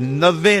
90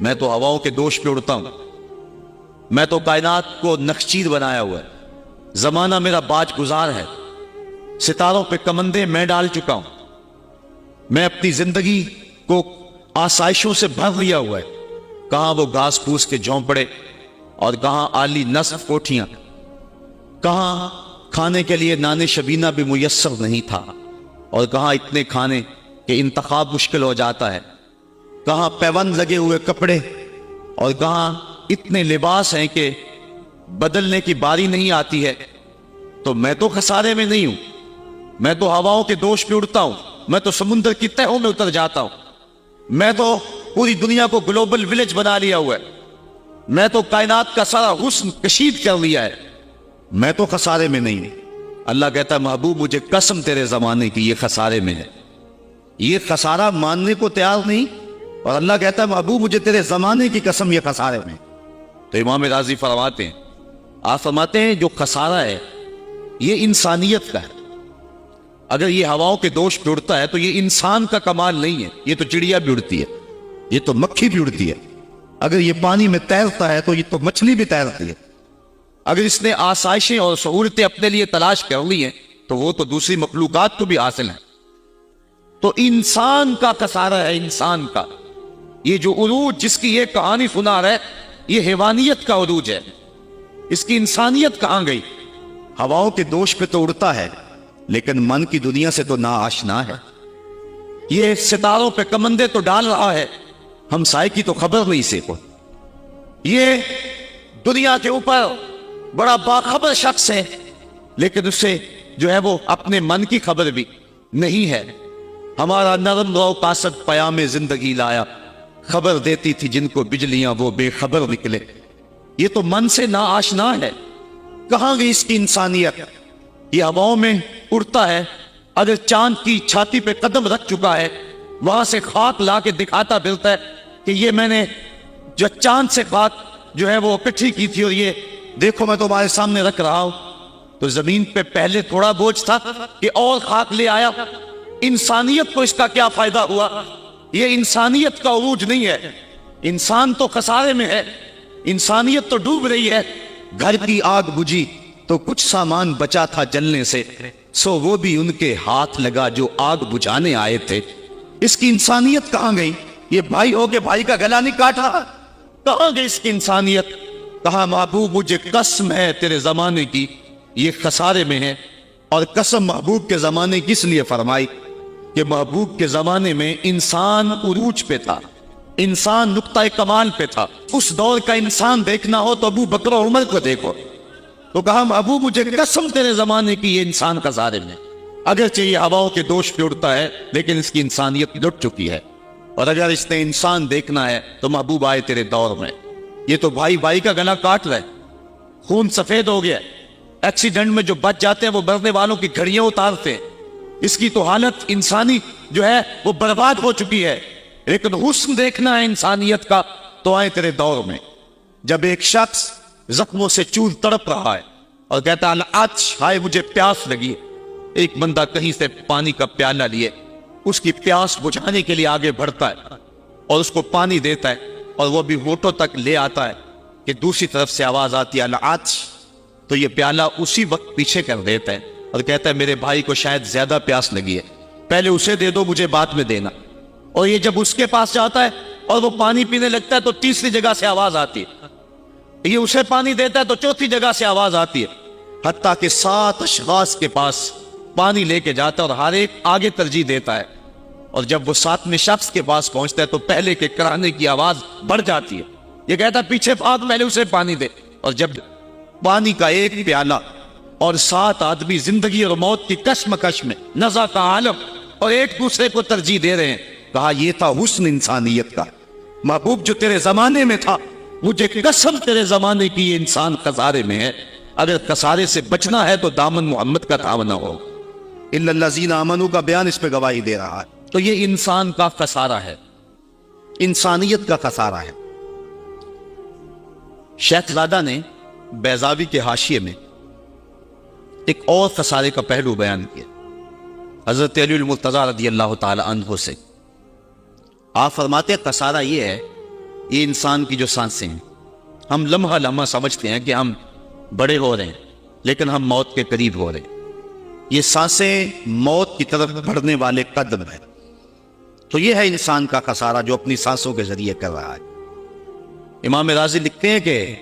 میں تو ہواؤں کے دوش پہ اڑتا ہوں، میں تو کائنات کو نقشچیر بنایا ہوا ہے، زمانہ میرا باج گزار ہے، ستاروں پہ کمندے میں ڈال چکا ہوں، میں اپنی زندگی کو آسائشوں سے بھر لیا ہوا ہے، کہاں وہ گھاس پھوس کے جھونپڑے اور کہاں عالی نصف کوٹھیاں، کہاں کھانے کے لیے نان شبینہ بھی میسر نہیں تھا، اور کہاں اتنے کھانے کہ انتخاب مشکل ہو جاتا ہے، کہاں پیوند لگے ہوئے کپڑے اور کہاں اتنے لباس ہیں کہ بدلنے کی باری نہیں آتی ہے۔ تو میں تو خسارے میں نہیں ہوں، میں تو ہواؤں کے دوش پہ اڑتا ہوں، میں تو سمندر کی تہوں میں اتر جاتا ہوں، میں تو پوری دنیا کو گلوبل ولیج بنا لیا ہوا ہے، میں تو کائنات کا سارا حسن کشید کر لیا ہے، میں تو خسارے میں نہیں ہوں۔ اللہ کہتا ہے محبوب مجھے قسم تیرے زمانے کی یہ خسارے میں ہے، یہ خسارہ ماننے کو تیار نہیں، اور اللہ کہتا ہے محبوب مجھے تیرے زمانے کی قسم یہ خسارے میں۔ تو امام راضی فرماتے ہیں، آپ فرماتے ہیں جو خسارہ ہے یہ انسانیت کا ہے، اگر یہ ہواؤں کے دوش پہ اڑتا ہے تو یہ انسان کا کمال نہیں ہے، یہ تو چڑیا بھی اڑتی ہے، یہ تو مکھی بھی اڑتی ہے، اگر یہ پانی میں تیرتا ہے تو یہ تو مچھلی بھی تیرتی ہے، اگر اس نے آسائشیں اور سہولتیں اپنے لیے تلاش کر لی ہیں تو وہ تو دوسری مخلوقات کو بھی حاصل ہیں۔ تو انسان کا خسارہ ہے، انسان کا یہ جو عروج جس کی یہ کہانی سنا رہا ہے یہ حیوانیت کا عروج ہے، اس کی انسانیت کہاں گئی؟ ہواؤں کے دوش پہ تو اڑتا ہے لیکن من کی دنیا سے تو ناآشنا ہے، یہ ستاروں پہ کمندے تو ڈال رہا ہے، ہمسائے کی تو خبر نہیں سے کو، یہ دنیا کے اوپر بڑا باخبر شخص ہے لیکن اسے جو ہے وہ اپنے من کی خبر بھی نہیں ہے۔ ہمارا نرم رو قاصد پیام زندگی لایا، خبر دیتی تھی جن کو بجلیاں وہ بے خبر نکلے، یہ تو من سے ناآشنا ہے، کہاں گئی اس کی انسانیت؟ یہ ہواؤں میں اڑتا ہے، اگر چاند کی چھاتی پہ قدم رکھ چکا ہے وہاں سے خاک لا کے دکھاتا پھرتا ہے کہ یہ میں نے جو چاند سے خاک جو ہے وہ اکٹھی کی تھی اور یہ دیکھو میں تمہارے سامنے رکھ رہا ہوں، تو زمین پہ پہلے تھوڑا بوجھ تھا کہ اور خاک لے آیا، انسانیت کو اس کا کیا فائدہ ہوا؟ یہ انسانیت کا عروج نہیں ہے، انسان تو خسارے میں ہے، انسانیت تو ڈوب رہی ہے۔ گھر کی آگ بجھی تو کچھ سامان بچا تھا جلنے سے، سو وہ بھی ان کے ہاتھ لگا جو آگ بجھانے آئے تھے، اس کی انسانیت کہاں گئی؟ یہ بھائی ہو کے بھائی کا گلا نہیں کاٹا، کہاں گئی اس کی انسانیت؟ کہا محبوب مجھے قسم ہے تیرے زمانے کی یہ خسارے میں ہے، اور قسم محبوب کے زمانے کی اس لیے فرمائی کہ محبوب کے زمانے میں انسان عروج پہ تھا، انسان نقطہ کمال پہ تھا، اس دور کا انسان دیکھنا ہو تو ابو بکر و عمر کو دیکھو۔ تو کہا محبوب مجھے قسم تیرے زمانے کی یہ انسان خسارے میں، اگرچہ یہ ہواؤں کے دوش پہ اڑتا ہے لیکن اس کی انسانیت لٹ چکی ہے، اور اگر اس نے انسان دیکھنا ہے تو محبوب آئے تیرے دور میں۔ یہ تو بھائی بھائی کا گلا کاٹ رہا ہے، خون سفید ہو گیا، ایکسیڈنٹ میں جو بچ جاتے ہیں وہ مرنے والوں کی گھڑیاں اتارتے ہیں، اس کی تو حالت انسانی جو ہے وہ برباد ہو چکی ہے، لیکن حسن دیکھنا ہے انسانیت کا تو آئے تیرے دور میں۔ جب ایک شخص زخموں سے چور تڑپ رہا ہے اور کہتا ہے آج ہائے مجھے پیاس لگی ہے، ایک بندہ کہیں سے پانی کا پیالہ لیے اس کی پیاس بجھانے کے لیے آگے بڑھتا ہے اور اس کو پانی دیتا ہے، اور وہ بھی ہونٹوں تک لے آتا ہے کہ دوسری طرف سے آواز آتی ہے آج، تو یہ پیالہ اسی وقت پیچھے کر دیتا ہے اور کہتا ہے میرے بھائی کو شاید زیادہ پیاس لگی ہے، پہلے اسے دے دو مجھے بعد میں دینا۔ اور یہ جب اس کے پاس جاتا ہے اور وہ پانی پینے لگتا ہے تو تیسری جگہ سے آواز آتی ہے، یہ اسے پانی دیتا ہے تو چوتھی جگہ سے آواز آتی ہے، حتیٰ کہ 7 اشخاص کے پاس پانی لے کے جاتا ہے اور ہر ایک آگے ترجیح دیتا ہے، اور جب وہ 7ویں شخص کے پاس پہنچتا ہے تو پہلے کے کرانے کی آواز بڑھ جاتی ہے، یہ کہتا ہے پیچھے بھاگ پہلے اسے پانی دے۔ اور جب پانی کا ایک پیالہ اور 7 آدمی زندگی اور موت کی کشمکش میں نزع کا عالم اور ایک دوسرے کو ترجیح دے رہے ہیں، کہا یہ تھا حسن انسانیت کا۔ محبوب جو تیرے زمانے میں تھا مجھے قسم تیرے زمانے کی یہ انسان خسارے میں ہے، اگر خسارے سے بچنا ہے تو دامن محمد کا تھامنا ہو۔ الا الذین آمنوا کا بیان اس پہ گواہی دے رہا ہے۔ تو یہ انسان کا خسارہ ہے، انسانیت کا خسارہ ہے۔ شیخ زادہ نے بیضاوی کے حاشیے میں ایک اور خسارے کا پہلو بیان کیا حضرت علی المرتضیٰ رضی اللہ تعالی عنہ سے۔ آپ فرماتے خسارہ یہ ہے یہ انسان کی جو سانسیں ہیں، ہم لمحہ لمحہ سمجھتے ہیں کہ ہم بڑے ہو رہے ہیں، لیکن ہم موت کے قریب ہو رہے ہیں۔ یہ سانسیں موت کی طرف بڑھنے والے قدم ہیں۔ تو یہ ہے انسان کا خسارہ جو اپنی سانسوں کے ذریعے کر رہا ہے۔ امام راضی لکھتے ہیں کہ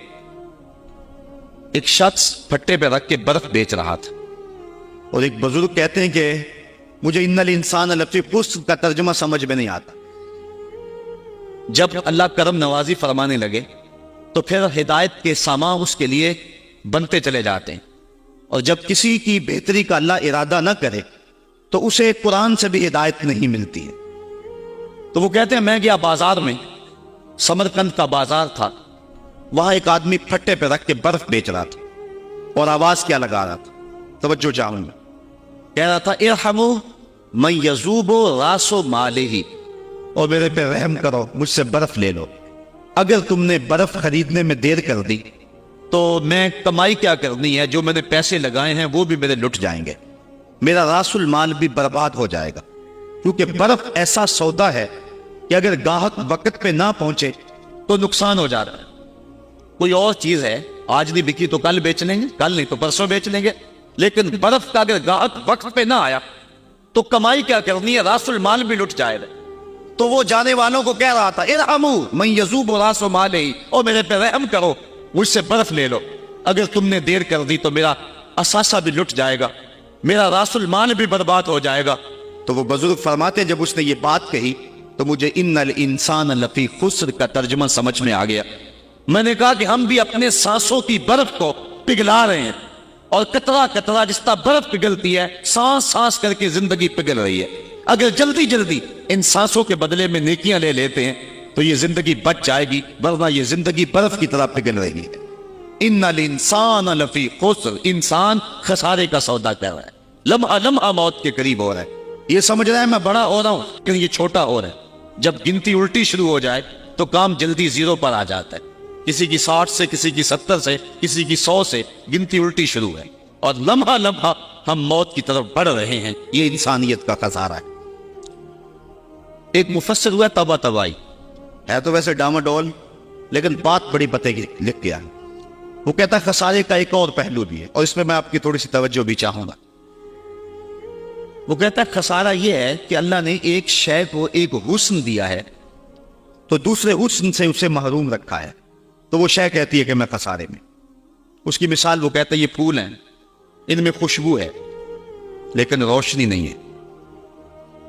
ایک شخص پھٹے پہ رکھ کے برف بیچ رہا تھا، اور ایک بزرگ کہتے ہیں کہ مجھے ان الانسان لفی خسر کا ترجمہ سمجھ میں نہیں آتا۔ جب اللہ کرم نوازی فرمانے لگے تو پھر ہدایت کے سامان اس کے لیے بنتے چلے جاتے ہیں، اور جب کسی کی بہتری کا اللہ ارادہ نہ کرے تو اسے قرآن سے بھی ہدایت نہیں ملتی ہے۔ تو وہ کہتے ہیں میں گیا بازار میں، سمرقند کا بازار تھا، وہاں ایک آدمی پھٹے پہ رکھ کے برف بیچ رہا تھا، اور آواز کیا لگا رہا تھا، توجہ چاہوں میں، کہہ رہا تھا ارحموا من یذوب راس مالہ، اور میرے پہ رحم کرو، مجھ سے برف لے لو، اگر تم نے برف خریدنے میں دیر کر دی تو میں کمائی کیا کرنی ہے، جو میں نے پیسے لگائے ہیں وہ بھی میرے لٹ جائیں گے، میرا راس المال بھی برباد ہو جائے گا، کیونکہ برف ایسا سودا ہے کہ اگر گاہک وقت پہ نہ پہنچے تو نقصان ہو جاتا ہے۔ کوئی اور چیز ہے آج نہیں بکی تو کل بیچ لیں گے، کل نہیں تو پرسوں بیچ لیں گے، لیکن برف کا اگر گاہک وقت پہ نہ آیا تو کمائی کیا کرنی ہے، راس المال بھی لٹ جائے گا۔ تو وہ جانے والوں کو کہہ رہا تھا ارحموا من یذوب راس مالہ، اور میرے پہ رحم کرو، مجھ سے برف لے لو، اگر تم نے دیر کر دی تو میرا اثاثہ بھی لٹ جائے گا، میرا راس المال بھی برباد ہو جائے گا۔ تو وہ بزرگ فرماتے ہیں جب اس نے یہ بات کہی تو مجھے ان الانسان لفی خسر کا ترجمہ سمجھ میں آ گیا۔ میں نے کہا کہ ہم بھی اپنے سانسوں کی برف کو پگھلا رہے ہیں، اور قطرہ قطرہ جس طرح برف پگھلتی ہے، سانس سانس کر کے زندگی پگھل رہی ہے۔ اگر جلدی جلدی ان سانسوں کے بدلے میں نیکیاں لے لیتے ہیں تو یہ زندگی بچ جائے گی، ورنہ یہ زندگی برف کی طرح پگھل رہی ہے۔ ان الانسان لفی خسر، انسان خسارے کا سودا کر رہا ہے، لمحہ لمحہ موت کے قریب ہو رہا ہے۔ یہ سمجھ رہا ہے میں بڑا ہو رہا ہوں لیکن یہ چھوٹا ہو رہا ہے۔ جب گنتی الٹی شروع ہو جائے تو کام جلدی زیرو پر آ جاتا ہے، کسی کی 60 سے، کسی کی 70 سے، کسی کی 100 سے گنتی الٹی شروع ہے، اور لمحہ لمحہ ہم موت کی طرف بڑھ رہے ہیں۔ یہ انسانیت کا خسارہ ہے۔ ایک مفسر ہوا تبا تبائی ہے، تو ویسے ڈاماڈول، لیکن بات بڑی پتے کی لکھ گیا ہے۔ وہ کہتا ہے خسارے کا ایک اور پہلو بھی ہے، اور اس میں میں آپ کی تھوڑی سی توجہ بھی چاہوں گا۔ وہ کہتا ہے خسارہ یہ ہے کہ اللہ نے ایک شے کو ایک حسن دیا ہے تو دوسرے حسن سے اسے محروم رکھا ہے، تو وہ شے کہتی ہے کہ میں خسارے میں۔ اس کی مثال وہ کہتا ہے یہ پھول ہیں، ان میں خوشبو ہے لیکن روشنی نہیں ہے،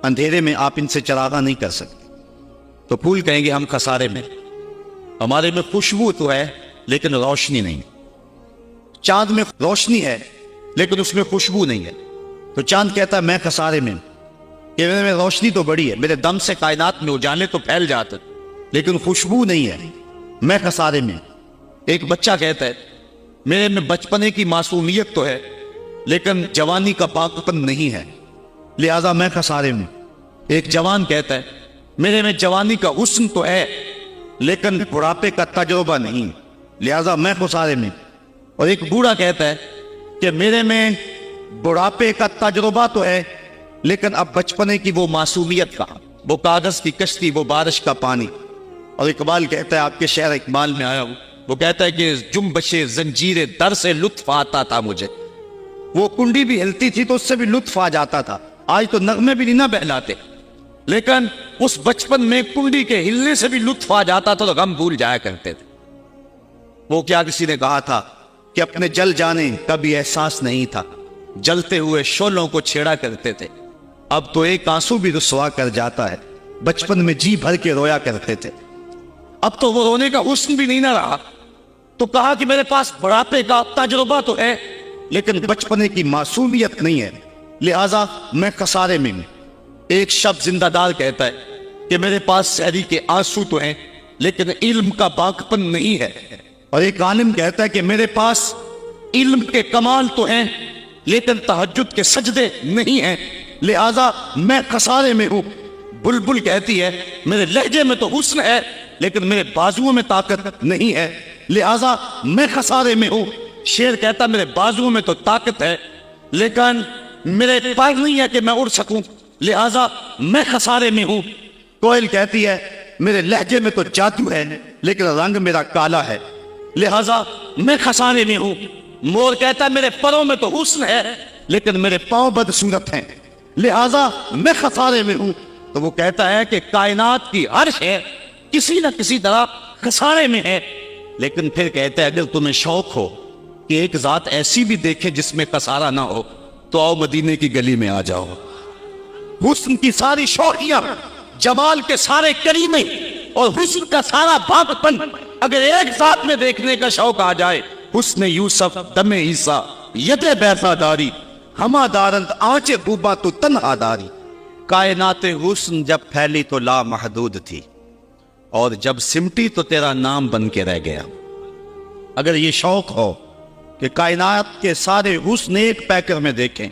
اندھیرے میں آپ ان سے چراغاں نہیں کر سکتے، تو پھول کہیں گے ہم خسارے میں، ہمارے میں خوشبو تو ہے لیکن روشنی نہیں۔ چاند میں روشنی ہے لیکن اس میں خوشبو نہیں ہے، تو چاند کہتا ہے میں خسارے میں، کہ میرے میں روشنی تو بڑی ہے، میرے دم سے کائنات میں اجالے تو پھیل جاتے لیکن خوشبو نہیں ہے، میں خسارے میں۔ ایک بچہ کہتا ہے میرے میں بچپنے کی معصومیت تو ہے لیکن جوانی کا پاکپن نہیں ہے، لہذا میں خسارے میں۔ ایک جوان کہتا ہے میرے میں جوانی کا حسن تو ہے لیکن بڑھاپے کا تجربہ نہیں، لہذا میں خسارے میں۔ اور ایک بوڑھا کہتا ہے کہ میرے میں بڑھاپے کا تجربہ تو ہے لیکن اب بچپنے کی وہ معصومیت کہاں، وہ کاغذ کی کشتی، وہ بارش کا پانی۔ اور اقبال کہتا ہے، آپ کے شعر اقبال میں آیا ہوں، وہ کہتا ہے کہ جنبش زنجیر در سے لطف آتا تھا مجھے، وہ کنڈی بھی ہلتی تھی تو اس سے بھی لطف آ جاتا تھا، آج تو نغمے بھی نہیں نہ بہلاتے، لیکن اس بچپن میں کنڈی کے ہلنے سے بھی لطف آ جاتا تھا تو غم بھول جایا کرتے تھے۔ وہ کیا کسی نے کہا تھا کہ اپنے جل جانے کا بھی احساس نہیں تھا، جلتے ہوئے شعلوں کو چھیڑا کرتے تھے، اب تو ایک آنسو بھی رسوا کر جاتا ہے، بچپن میں جی بھر کے رویا کرتے تھے، اب تو وہ رونے کا حسن بھی نہیں نہ رہا۔ تو کہا کہ میرے پاس بڑھاپے کا تجربہ تو ہے لیکن بچپنے کی معصومیت نہیں ہے، لہذا میں خسارے میں ہوں۔ ایک شب زندہ دار کہتا ہے کہ میرے پاس سحری کے آنسو تو ہیں لیکن علم کا باقپن نہیں ہے، اور ایک عالم کہتا ہے کہ میرے پاس علم کے کمال تو ہیں لیکن تہجد کے سجدے نہیں ہیں، لہذا میں خسارے میں ہوں۔ بلبل کہتی ہے میرے لہجے میں تو حسن ہے لیکن میرے بازوؤں میں طاقت نہیں ہے، لہذا میں خسارے میں ہوں۔ شیر کہتا میرے بازوؤں میں تو طاقت ہے لیکن میرے پیر نہیں ہے کہ میں اڑ سکوں، لہذا میں خسارے میں ہوں۔ کوئل کہتی ہے میرے لہجے میں تو جادو ہے لیکن رنگ میرا کالا ہے، لہذا میں خسارے میں ہوں۔ مور کہتا ہے میرے پروں میں تو حسن ہے لیکن میرے پاؤں بدصورت ہیں، لہذا میں خسارے میں ہوں۔ تو وہ کہتا ہے کہ کائنات کی ہر شے کسی نہ کسی طرح خسارے میں ہے، لیکن پھر کہتا ہے اگر تمہیں شوق ہو کہ ایک ذات ایسی بھی دیکھے جس میں خسارہ نہ ہو تو آؤ مدینے کی گلی میں آ جاؤ۔ حسن کی ساری شوخیاں، جمال کے سارے کریمے اور حسن کا سارا باغپن اگر ایک ذات میں دیکھنے کا شوق آ جائے، حسن یوسف دم عیسیٰ ید بیسا داری، ہما دارند آنچے خوبا تو تنہا داری۔ کائنات حسن جب پھیلی تو لا محدود تھی اور جب سمٹی تو تیرا نام بن کے رہ گیا۔ اگر یہ شوق ہو کہ کائنات کے سارے حسن ایک پیکر میں دیکھیں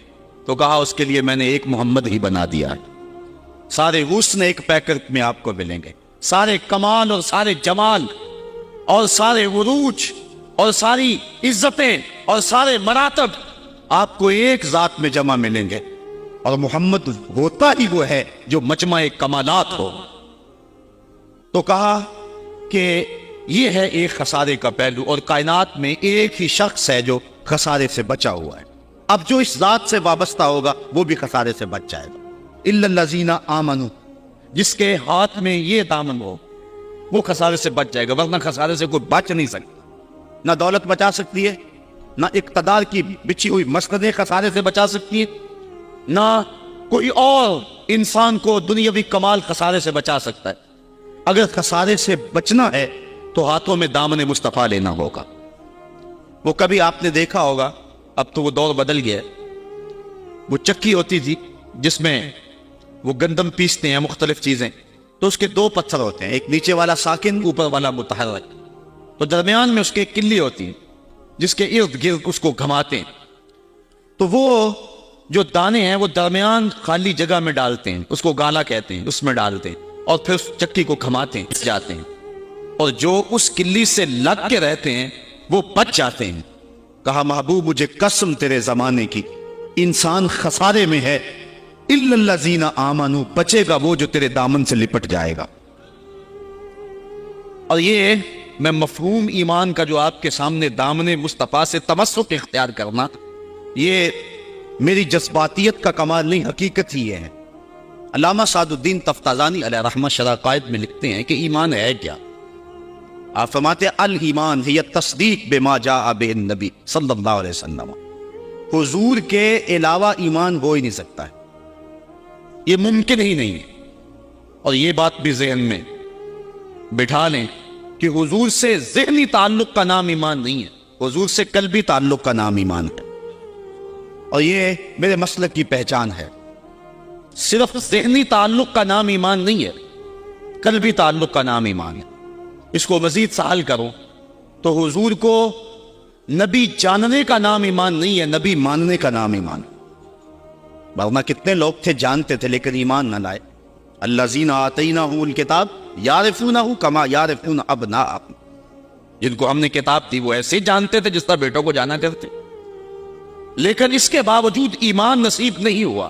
تو کہا اس کے لیے میں نے ایک محمد ہی بنا دیا ہے۔ سارے حسن ایک پیکر میں آپ کو ملیں گے، سارے کمال اور سارے جمال اور سارے عروج اور ساری عزتیں اور سارے مراتب آپ کو ایک ذات میں جمع ملیں گے، اور محمد ہوتا ہی وہ ہے جو مجمع کمالات ہو۔ تو کہا کہ یہ ہے ایک خسارے کا پہلو، اور کائنات میں ایک ہی شخص ہے جو خسارے سے بچا ہوا ہے۔ اب جو اس ذات سے وابستہ ہوگا وہ بھی خسارے سے بچ جائے گا۔ الا الذین آمنوا، جس کے ہاتھ میں یہ دامن ہو وہ خسارے سے بچ جائے گا، ورنہ خسارے سے کوئی بچ نہیں سکتا۔ نہ دولت بچا سکتی ہے، نہ اقتدار کی بچھی ہوئی مسندیں خسارے سے بچا سکتی ہے، نہ کوئی اور انسان کو دنیاوی کمال خسارے سے بچا سکتا ہے۔ اگر خسارے سے بچنا ہے تو ہاتھوں میں دامن مصطفیٰ لینا ہوگا۔ وہ کبھی آپ نے دیکھا ہوگا، اب تو وہ دور بدل گیا ہے، وہ چکی ہوتی تھی جس میں وہ گندم پیستے ہیں، مختلف چیزیں، تو اس کے دو پتھر ہوتے ہیں، ایک نیچے والا ساکن، اوپر والا متحرک، تو درمیان میں اس کے ایک کلی ہوتی ہے جس کے ارد گرد اس کو گھماتے ہیں، تو وہ جو دانے ہیں وہ درمیان خالی جگہ میں ڈالتے ہیں، اس کو گالا کہتے ہیں، اس میں ڈالتے ہیں اور پھر اس چکی کو گھماتے ہیں، جاتے ہیں، اور جو اس کلی سے لگ کے رہتے ہیں وہ بچ جاتے ہیں۔ کہا محبوب مجھے قسم تیرے زمانے کی، انسان خسارے میں ہے، الا الذین آمنوا، بچے گا وہ جو تیرے دامن سے لپٹ جائے گا۔ اور یہ میں مفہوم ایمان کا جو آپ کے سامنے دامن مصطفیٰ سے تمسک اختیار کرنا، یہ میری جذباتیت کا کمال نہیں، حقیقت ہی ہے۔ علامہ سعد الدین تفتازانی علیہ رحمہ شرح قائد میں لکھتے ہیں کہ ایمان ہے کیا؟ آپ فرماتے ہیں الایمان ہی تصدیق بما جاء بہ النبی صلی اللہ علیہ وسلم، حضور کے علاوہ ایمان ہو ہی نہیں سکتا ہے، یہ ممکن ہی نہیں ہے۔ اور یہ بات بھی ذہن میں بٹھا لیں کہ حضور سے ذہنی تعلق کا نام ایمان نہیں ہے، حضور سے قلبی تعلق کا نام ایمان ہے، اور یہ میرے مسلک کی پہچان ہے۔ صرف ذہنی تعلق کا نام ایمان نہیں ہے، قلبی تعلق کا نام ایمان ہے۔ اس کو مزید سہل کرو تو حضور کو نبی جاننے کا نام ایمان نہیں ہے، نبی ماننے کا نام ایمان ہے۔ ورنہ کتنے لوگ تھے جانتے تھے لیکن ایمان نہ لائے۔ الذین آتیناہم الکتاب یعرفونہ کما یعرفون ابناءہم، جن کو ہم نے کتاب دی وہ ایسے جانتے تھے جس طرح بیٹوں کو جانا کرتے، لیکن اس کے باوجود ایمان نصیب نہیں ہوا۔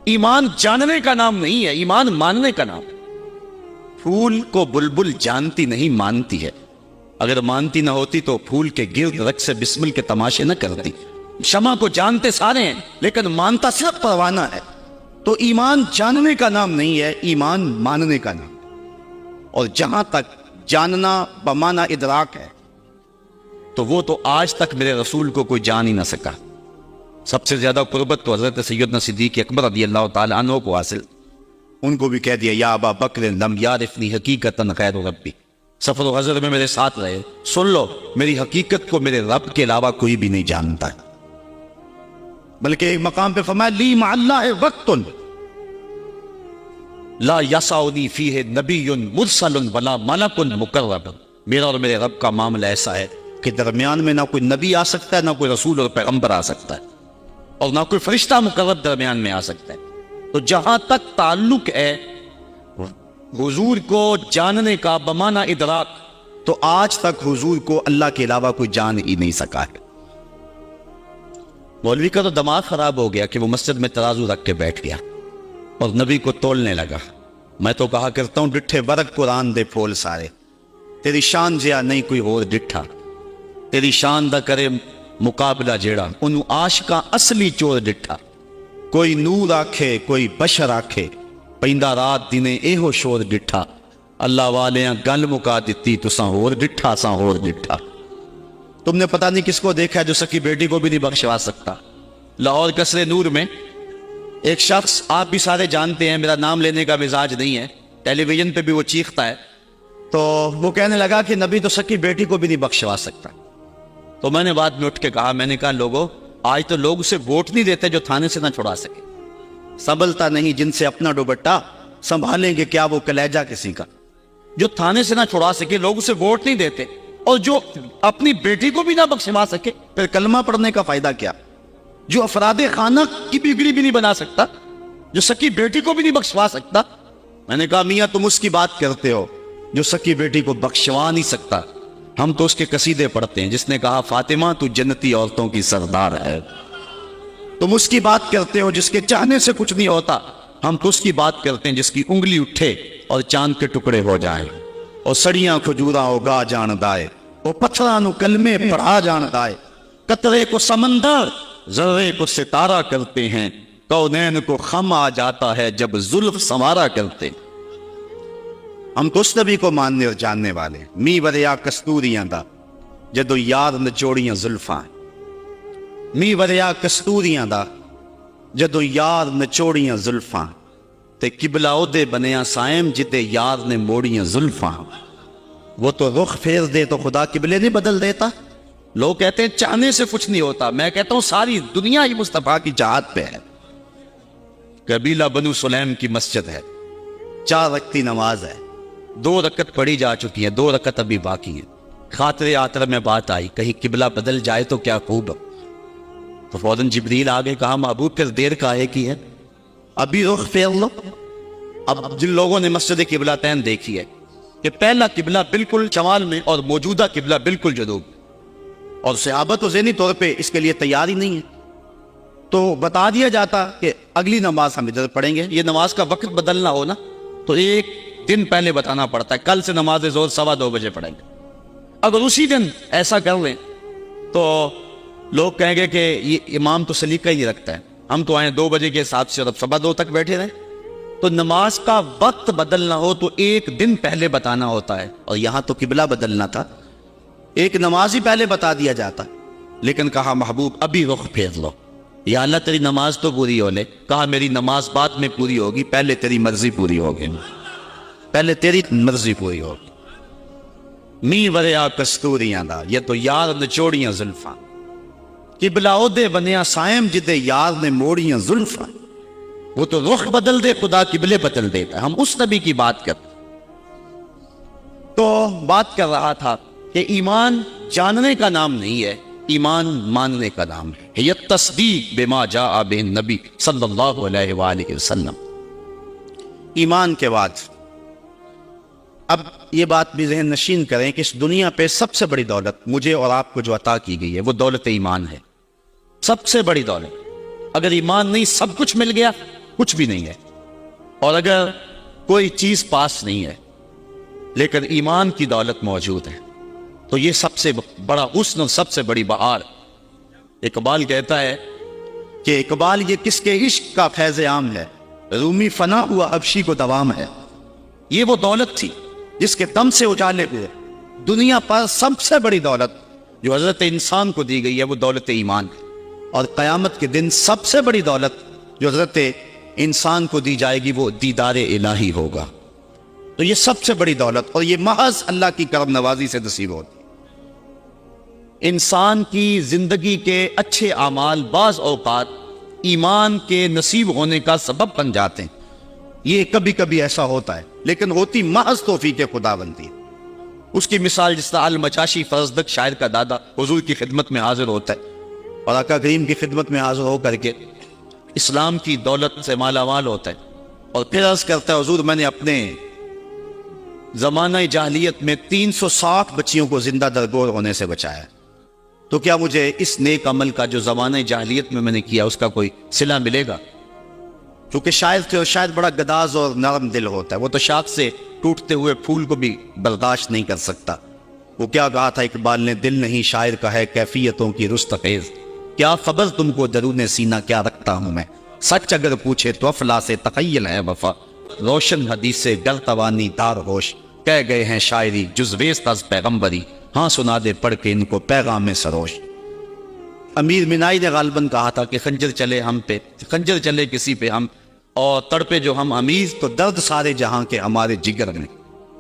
ایمان جاننے کا نام نہیں ہے، ایمان ماننے کا نام ہے۔ پھول کو بلبل جانتی نہیں مانتی ہے، اگر مانتی نہ ہوتی تو پھول کے گرد رقص سے بسمل کے تماشے نہ کرتی۔ شمع کو جانتے سارے ہیں لیکن مانتا صرف پروانہ ہے۔ تو ایمان جاننے کا نام نہیں ہے، ایمان ماننے کا نام ہے۔ اور جہاں تک جاننا بمانا ادراک ہے تو وہ تو آج تک میرے رسول کو کوئی جان ہی نہ سکا۔ سب سے زیادہ قربت تو حضرت سیدنا صدیق اکبر رضی اللہ تعالی عنہ کو حاصل، ان کو بھی کہہ دیا یا ابا بکر لم یعرفنی حقیقتاً غیر ربی، سفر و حضر میں میرے ساتھ رہے، سن لو میری حقیقت کو میرے رب کے علاوہ کوئی بھی نہیں جانتا ہے۔ بلکہ ایک مقام پہ فرمایا لی مع اللہ وقت لا یسعنی فیہ نبی مرسل ولا ملک مقرب، میرا اور میرے رب کا معاملہ ایسا ہے کہ درمیان میں نہ کوئی نبی آ سکتا ہے، نہ کوئی رسول اور پیغمبر آ سکتا ہے، اور نہ کوئی فرشتہ مقرب درمیان میں آ سکتا ہے۔ تو جہاں تک تعلق ہے حضور کو جاننے کا بمانا ادراک، تو آج تک حضور کو اللہ کے علاوہ کوئی جان ہی نہیں سکا ہے۔ مولوی کا تو دماغ خراب ہو گیا کہ وہ مسجد میں ترازو رکھ کے بیٹھ گیا اور نبی کو تولنے لگا، میں تو کہا کرتا ہوں ڈٹھے برگ قرآن دے پھول سارے، تیری شان جیا نہیں کوئی اور ڈٹھا، تیری شان دا کرے مقابلہ جیڑا انہوں عاشقاں اصلی چور ڈٹھا، کوئی نور آکھے کوئی بشر آکھے، پیندہ رات دینے ایہو شور ڈٹھا، اللہ والیاں گل مکا دیتی تساں ہور ڈٹھا ساں ہور ڈٹھا۔ تم نے پتہ نہیں کس کو دیکھا ہے جو سکی بیٹی کو بھی نہیں بخشوا سکتا۔ لاہور قصر نور میں ایک شخص، آپ بھی سارے جانتے ہیں، میرا نام لینے کا مزاج نہیں ہے، ٹیلی ویژن پہ بھی وہ چیختا ہے، تو وہ کہنے لگا کہ نبی تو سکی بیٹی کو بھی نہیں بخشوا سکتا۔ تو میں نے بعد میں اٹھ کے کہا، میں نے کہا لوگوں، آج تو لوگ اسے ووٹ نہیں دیتے جو تھانے سے نہ چھڑا سکے، سنبھلتا نہیں جن سے اپنا دوپٹہ، سنبھالیں گے کیا وہ کلیجہ کسی کا۔ جو تھانے سے نہ چھڑا سکے لوگ اسے ووٹ نہیں دیتے، اور جو اپنی بیٹی کو بھی نہ بخشوا سکے پھر کلمہ پڑھنے کا فائدہ کیا؟ جو افراد خانہ کی بگڑی بھی نہیں بنا سکتا، جو سکی بیٹی کو بھی نہیں بخشوا سکتا۔ میں نے کہا میاں تم اس کی بات کرتے ہو جو سکی بیٹی کو بخشوا نہیں سکتا، ہم تو اس کے قصیدے پڑھتے ہیں جس نے کہا فاطمہ تو جنتی عورتوں کی سردار ہے۔ تم اس کی بات کرتے ہو جس کے چاہنے سے کچھ نہیں ہوتا، ہم تو اس کی بات کرتے ہیں جس کی انگلی اٹھے اور چاند کے ٹکڑے ہو جائیں، اور سڑیاں کھجوراں اگا جان دائے، وہ پتھراں نو کلمے پڑھا جان دائے، قطرے کو سمندر ذرے کو ستارہ کرتے ہیں، کونین کو خم آ جاتا ہے جب زلف سنوارا کرتے۔ ہم تو اس نبی کو ماننے اور جاننے والے، می وریا کستوریاں دا جدو یار نچوڑیاں زلفاں، می وریا کستوریاں دا جدو یار نچوڑیاں زلفاں، تے قبلہ اودے بنیا سائم جدے یار نے موڑیاں زلفاں۔ وہ تو رخ پھیر دے تو خدا قبلے نہیں بدل دیتا۔ لوگ کہتے ہیں چاہنے سے کچھ نہیں ہوتا، میں کہتا ہوں ساری دنیا ہی مصطفیٰ کی چاہت پہ ہے۔ قبیلہ بنو سلیم کی مسجد ہے، 4 رکعتی نماز ہے، 2 رکعت پڑھی جا چکی ہیں، 2 رکعت ابھی باقی ہیں۔ خاطر آتر میں بات آئی کہیں قبلہ بدل جائے تو کیا خوب، تو فوراً جبریل آگے کہا محبوب پھر دیر کاہے کی ہے، ابھی رخ پھیر لو۔ اب جن لوگوں نے مسجد قبلہ تین دیکھی ہے کہ پہلا قبلہ بالکل شمال میں اور موجودہ قبلہ بالکل جنوب، اور صحابہ تو ذہنی طور پہ اس کے لیے تیار ہی نہیں ہے، تو بتا دیا جاتا کہ اگلی نماز ہم ادھر پڑھیں گے۔ یہ نماز کا وقت بدلنا ہو نا تو 1 دن پہلے بتانا پڑتا ہے، کل سے نماز ظہر 2:15 بجے پڑھیں گے۔ اگر اسی دن ایسا کر لیں تو لوگ کہیں گے کہ یہ امام تو سلیقہ ہی نہیں رکھتا ہے، ہم تو آئیں 2 بجے کے حساب سے اور اب 2:15 تک بیٹھے رہیں۔ تو نماز کا وقت بدلنا ہو تو 1 دن پہلے بتانا ہوتا ہے، اور یہاں تو قبلہ بدلنا تھا، ایک نماز ہی پہلے بتا دیا جاتا، لیکن کہا محبوب ابھی رخ پھیر لو۔ یا اللہ تیری نماز تو پوری ہو لے، کہا میری نماز بعد میں پوری ہوگی، پہلے تیری مرضی پوری ہوگی، پہلے تیری مرضی پوری ہوگی۔ می وریا کستوریاں دا یہ تو یار نچوڑیاں زلفاں، قبلہ اودے بنیا سائم جدے یار نے موڑیاں زلفاں۔ وہ تو رخ بدل دے خدا قبلے بدل دیتا ہے، ہم اس نبی کی بات کرتے۔ تو بات کر رہا تھا کہ ایمان جاننے کا نام نہیں ہے، ایمان ماننے کا نام ہے، یہ تصدیق بما جاء بہ النبی صلی اللہ علیہ وآلہ وسلم۔ ایمان کے بعد اب یہ بات بھی ذہن نشین کریں کہ اس دنیا پہ سب سے بڑی دولت مجھے اور آپ کو جو عطا کی گئی ہے وہ دولت ایمان ہے، سب سے بڑی دولت۔ اگر ایمان نہیں سب کچھ مل گیا، کچھ بھی نہیں ہے، اور اگر کوئی چیز پاس نہیں ہے لیکن ایمان کی دولت موجود ہے تو یہ سب سے بڑا حسن اور سب سے بڑی بہار۔ اقبال کہتا ہے کہ اقبال یہ کس کے عشق کا فیض عام ہے، رومی فنا ہوا حبشی کو دوام ہے۔ یہ وہ دولت تھی جس کے دم سے اجالے ہوئے دنیا پر سب سے بڑی دولت جو حضرت انسان کو دی گئی ہے وہ دولت ایمان ہے، اور قیامت کے دن سب سے بڑی دولت جو حضرت انسان کو دی جائے گی وہ دیدار الہی ہوگا۔ تو یہ سب سے بڑی دولت، اور یہ محض اللہ کی کرم نوازی سے نصیب ہوتی۔ انسان کی زندگی کے اچھے اعمال بعض اوقات ایمان کے نصیب ہونے کا سبب بن جاتے ہیں، یہ کبھی کبھی ایسا ہوتا ہے، لیکن ہوتی محض توفیق خدا بنتی ہے۔ اس کی مثال جس طرح المچاشی فرزدق شاعر کا دادا حضور کی خدمت میں حاضر ہوتا ہے اور آقا کریم کی خدمت میں حاضر ہو کر کے اسلام کی دولت سے مالا مال ہوتا ہے، اور پھر عرض کرتا ہے حضور میں نے اپنے زمانہ جاہلیت میں 360 بچیوں کو زندہ درگور ہونے سے بچایا، تو کیا مجھے اس نیک عمل کا جو زمانہ جاہلیت میں نے کیا اس کا کوئی صلہ ملے گا؟ چونکہ شاعر تھے اور شاعر بڑا گداز اور نرم دل ہوتا ہے، وہ تو شاخ سے ٹوٹتے ہوئے پھول کو بھی برداشت نہیں کر سکتا۔ وہ کیا کہا تھا اقبال نے، دل نہیں شاعر کا ہے کیفیتوں کی رستخیز، کیا خبر تم کو درون سینہ کیا رکھتا ہوں میں، سچ اگر پوچھے تو افلا سے تخیل ہے وفا، روشن حدیث سے گر توانی دار ہوش، کہہ گئے ہیں شاعری جزویست از پیغمبری، ہاں سنا دے پڑھ کے ان کو پیغام سروش۔ امیر منائی نے غالباً کہا تھا کہ خنجر چلے ہم پہ، خنجر چلے کسی پہ ہم، اور تڑپے جو ہم امیر تو درد سارے جہاں کے ہمارے جگر میں۔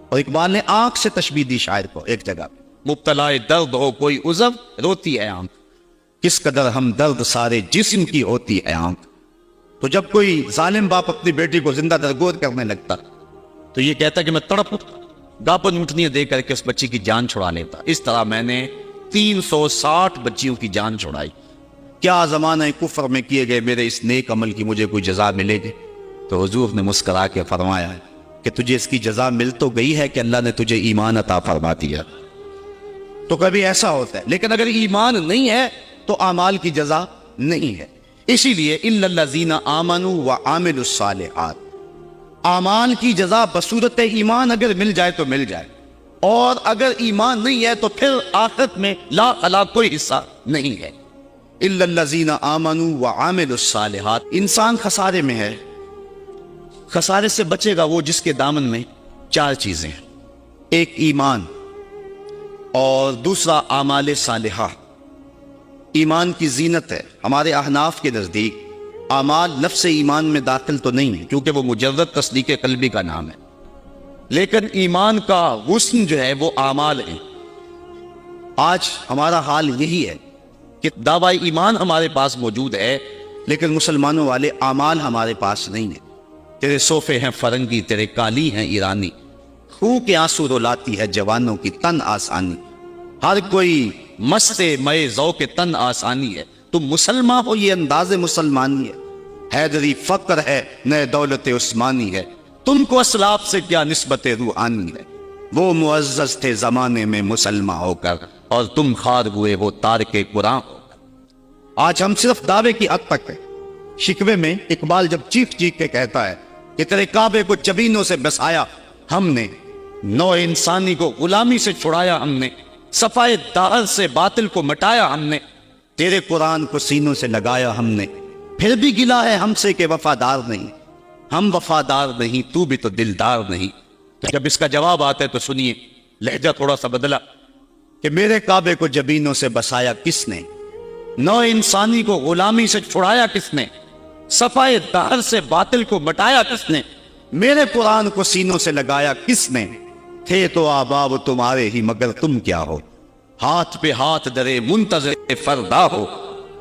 اور اقبال نے آنکھ سے تشبیہ دی شاعر کو ایک جگہ، مبتلا درد ہو کوئی عذر روتی ہے آنکھ، کس قدر ہم درد سارے جسم کی ہوتی ہے آنکھ۔ تو جب کوئی ظالم باپ اپنی بیٹی کو زندہ درگور کرنے لگتا تو یہ کہتا کہ میں تڑپ گاپن اٹھنیاں دے کر کے اس بچی کی جان چھڑا لیتا۔ اس طرح میں نے 360 بچیوں کی جان چھڑائی، کیا زمانہ کفر میں کیے گئے میرے اس نیک عمل کی مجھے کوئی جزا ملے گی؟ تو حضور نے مسکرا کے فرمایا کہ تجھے اس کی جزا مل تو گئی ہے کہ اللہ نے تجھے ایمان عطا فرما دیا۔ تو کبھی ایسا ہوتا ہے، لیکن اگر ایمان نہیں ہے تو اعمال کی جزا نہیں ہے۔ اسی لیے الا الذین آمنوا وعملوا الصالحات، اعمال کی جزا بصورت ایمان اگر مل جائے تو مل جائے، اور اگر ایمان نہیں ہے تو پھر آخرت میں لا خلا کوئی حصہ نہیں ہے۔ الا الذین آمنوا وعملوا الصالحات، انسان خسارے میں ہے۔ خسارے سے بچے گا وہ جس کے دامن میں 4 چیزیں ہیں، ایک ایمان، اور دوسرا اعمال صالحہ۔ ایمان کی زینت ہے، ہمارے احناف کے نزدیک اعمال نفس ایمان میں داخل تو نہیں ہے کیونکہ وہ مجرد تصدیق قلبی کا نام ہے، لیکن ایمان کا حسن جو ہے وہ اعمال ہے۔ آج ہمارا حال یہی ہے کہ دعوی ایمان ہمارے پاس موجود ہے لیکن مسلمانوں والے اعمال ہمارے پاس نہیں ہیں۔ تیرے صوفے ہیں فرنگی، تیرے کالی ہیں ایرانی، خوں کے آنسو رلاتی ہے جوانوں کی تن آسانی، ہر کوئی مست مئے ذوق تن آسانی ہے، تم مسلمان ہو یہ انداز مسلمانی ہے، حیدری فقر ہے نئے دولت عثمانی ہے، تم کو اسلاف سے کیا نسبت روحانی ہے، وہ معزز تھے زمانے میں مسلمان ہو کر اور تم خار ہوئے وہ تارک قرآن ہو کر۔ آج ہم صرف دعوے کی حد تک ہیں۔ شکوے میں اقبال جب چیخ چیخ کے کہتا ہے کہ تیرے کعبے کو جبینوں سے بسایا ہم نے، نو انسانی کو غلامی سے چھڑایا ہم نے، صفائے داہر سے باطل کو مٹایا ہم نے، تیرے قرآن کو سینوں سے لگایا ہم نے، پھر بھی گلا ہے ہم سے کہ وفادار نہیں، ہم وفادار نہیں تو بھی تو دلدار نہیں۔ تو جب اس کا جواب آتا ہے تو سنیے، لہجہ تھوڑا سا بدلا کہ میرے کعبے کو جبینوں سے بسایا کس نے، نو انسانی کو غلامی سے چھڑایا کس نے، صفائے داہر سے باطل کو مٹایا کس نے، میرے قرآن کو سینوں سے لگایا کس نے، تھے تو آباب تمہارے ہی مگر تم کیا ہو، ہاتھ پہ ہاتھ درے منتظر فردا ہو۔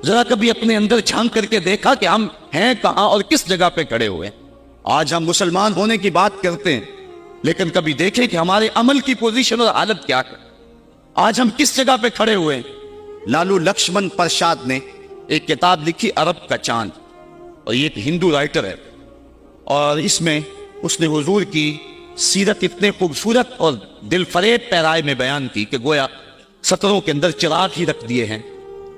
ذرا کبھی اپنے اندر جھانک کر کے دیکھا کہ ہم ہیں کہاں اور کس جگہ پہ کھڑے ہوئے ہیں۔ آج ہم مسلمان ہونے کی بات کرتے ہیں لیکن کبھی دیکھیں کہ ہمارے عمل کی پوزیشن اور حالت کیا ہے، آج ہم کس جگہ پہ کھڑے ہوئے ہیں۔ لالو لکشمن پرشاد نے ایک کتاب لکھی عرب کا چاند، اور یہ ایک ہندو رائٹر ہے، اور اس میں اس نے حضور کی سیرت اتنے خوبصورت اور دل فریب پیرائے میں بیان کی کہ گویا سطروں کے اندر چراغ ہی رکھ دیے ہیں۔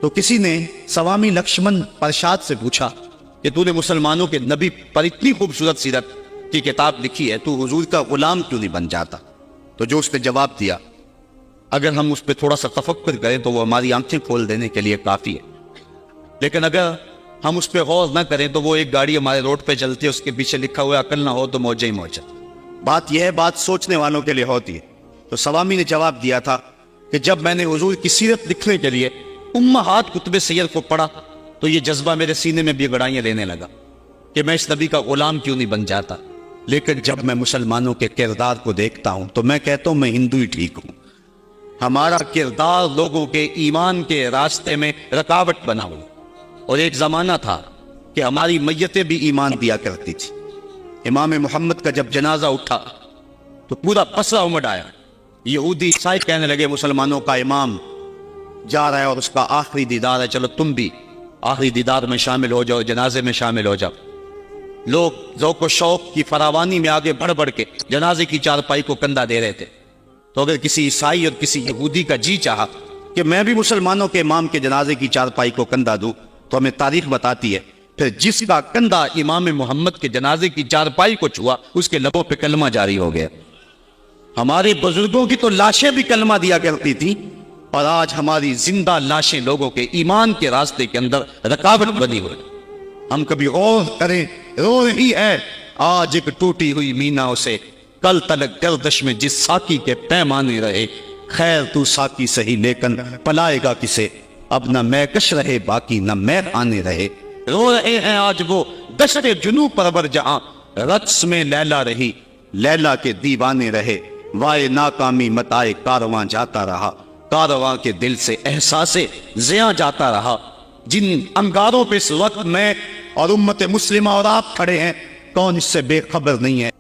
تو کسی نے سوامی لکشمن پرشاد سے پوچھا کہ تو نے مسلمانوں کے نبی پر اتنی خوبصورت سیرت کی کتاب لکھی ہے، تو حضور کا غلام کیوں نہیں بن جاتا؟ تو جو اس نے جواب دیا، اگر ہم اس پہ تھوڑا سا تفکر کریں تو وہ ہماری آنکھیں کھول دینے کے لیے کافی ہے، لیکن اگر ہم اس پہ غور نہ کریں تو وہ ایک گاڑی ہمارے روڈ پہ چلتی ہے، اس کے پیچھے لکھا ہوا ہے عقل نہ ہو تو موجہ ہی موجہ۔ بات یہ ہے، بات سوچنے والوں کے لیے ہوتی ہے۔ تو سوامی نے جواب دیا تھا کہ جب میں نے حضور کی سیرت لکھنے کے لیے امہات کتب سیر کو پڑھا تو یہ جذبہ میرے سینے میں بھی گڑائیاں دینے لگا کہ میں اس نبی کا غلام کیوں نہیں بن جاتا، لیکن جب میں مسلمانوں کے کردار کو دیکھتا ہوں تو میں کہتا ہوں میں ہندو ہی ٹھیک ہوں۔ ہمارا کردار لوگوں کے ایمان کے راستے میں رکاوٹ بنا ہوا، اور ایک زمانہ تھا کہ ہماری میتیں بھی ایمان دیا کرتی تھی۔ امام محمد کا جب جنازہ اٹھا تو پورا پسرا امڑ آیا، یہودی عیسائی کہنے لگے مسلمانوں کا امام جا رہا ہے اور اس کا آخری دیدار ہے، چلو تم بھی آخری دیدار میں شامل ہو جاؤ، جنازے میں شامل ہو جاؤ۔ لوگ ذوق و شوق کی فراوانی میں آگے بڑھ بڑھ کے جنازے کی چارپائی کو کندھا دے رہے تھے۔ تو اگر کسی عیسائی اور کسی یہودی کا جی چاہا کہ میں بھی مسلمانوں کے امام کے جنازے کی چارپائی کو کندھا دوں، تو ہمیں تاریخ بتاتی ہے پھر جس کا کندھا امام محمد کے جنازے کی چارپائی کو چھوا اس کے لبوں پہ کلمہ جاری ہو گیا۔ ہمارے بزرگوں کی تو لاشیں بھی کلمہ دیا کرتی تھی، اور آج ہماری زندہ لاشیں لوگوں کے ایمان کے راستے کے اندر رکاوٹ بنی ہوئی۔ ہم کبھی غور کریں، رو رہی ہے آج ایک ٹوٹی ہوئی مینا اسے، کل تلک گردش میں جس ساکی کے پیمانے رہے، خیر تو ساکی سہی لیکن پلائے گا کسے، اب نہ میں کش رہے باقی نہ میں آنے رہے۔ رو رہے ہیں آج وہ دشت جنوب پرور جہاں، رقص میں لیلا رہی لیلا کے دیوانے رہے، وائے ناکامی متائے کارواں جاتا رہا، کارواں کے دل سے احساس زیاں جاتا رہا۔ جن انگاروں پہ اس وقت میں اور امت مسلمہ اور آپ کھڑے ہیں، کون اس سے بے خبر نہیں ہے؟